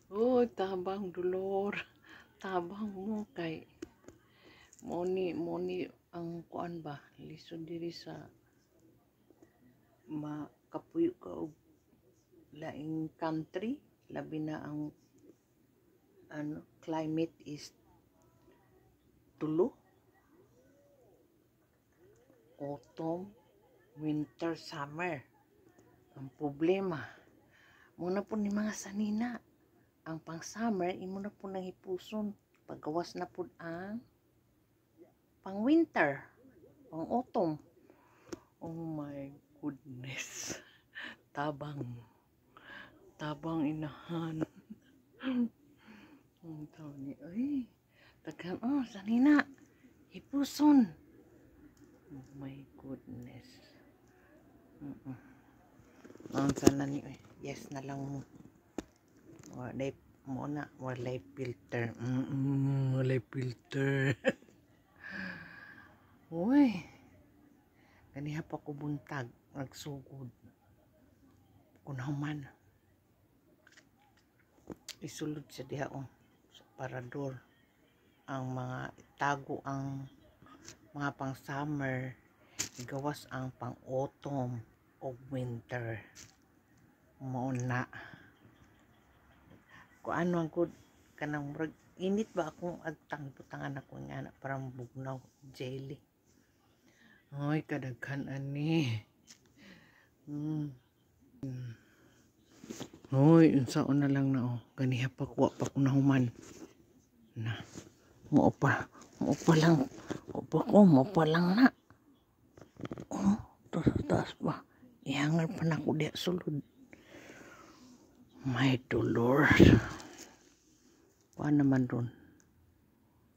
Oh, tabang dolor. Tabang mo kay moni ang kuan ba? Lisod diri sa makapuyo ka og laing country, labi na ang climate is tulo, autumn, winter, summer. Ang problema muna po ni mga sanina, ang pang summer imo na po nang hipuson, paggawas na po ang pang winter, pang autumn. Oh my goodness. Tabang inahan. Ang tawag ni ay daghan sanina hipuson. Oh my goodness. Ang sana ni yes na lang mo. Walay mo na, walay filter. Walay filter. Uy. Ganiha pa ko buntag, nagsugod. Kunaman. Isulod sa diha sa parador. Ang mga tago ang mga pang summer, igawas ang pang autumn o winter. Mauna. Kung ano ang good kanang murag init ba akong agtang putangan ako nga na parang bugnaw jelly. Ay kadaghan ani. Hoy, unsaon na lang na ganiha pa kuha pa ko nahuman. Na. Mo pa lang. Mo pa lang na. Taas ba? Ihangar pa na ko diya sulod. My dolor. Kuha naman ron.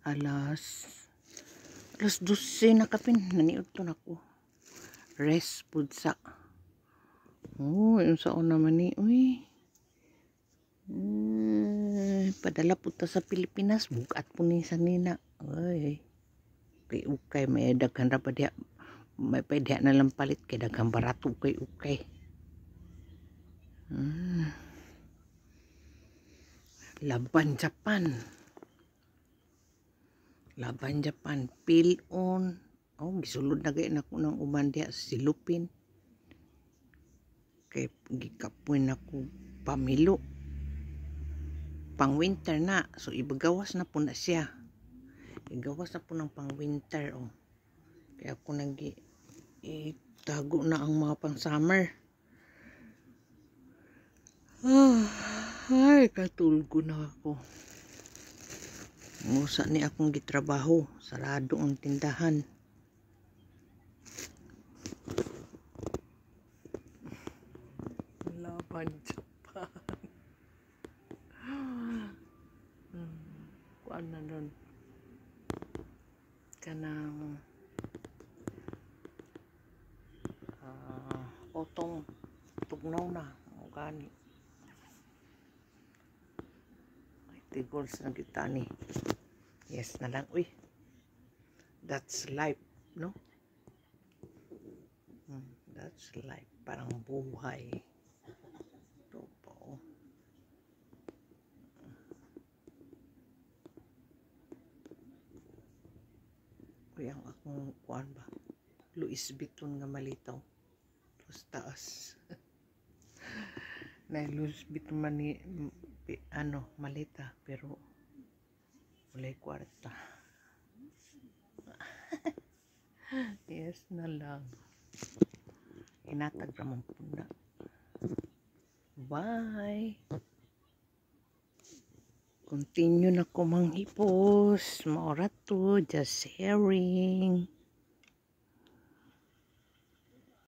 Alas 12 na kapin. Naniod to na ko. Rest food sa. Oh, yung saon naman ni. Uy. Padala po ta sa Pilipinas. Bukat po ni sanina. Uy. Ukay. May daghan ra pa diya. May pwede na lang palit. Kaya daghan barato ukay. Laban Japan pilon gisulod na gaya na ko ng uban diya silupin kay gikapoy na ko pamilo pang winter na so ibagawas na po na siya igawas na po ng pang winter kaya ako itago na ang mga pang summer. Ay, katulgo na ako. Musa ni akong gitrabaho. Sarado ang tindahan. Laban Japan. Kuan na doon. Kanang autumn. Tugnaw na. Gani. Tigol sa kita ni. Yes na lang. Uy. That's life, no? That's life. Parang buhay. Ito po. Uy, ang akong kuan ba? Louis Vuitton nga malitaw. Tapos taas. Na Louis Vuitton man ni malita pero walay kwarta. Yes na lang. Inatag ramang puna. Bye. Continue na ko manghipos. Maura to. Just sharing.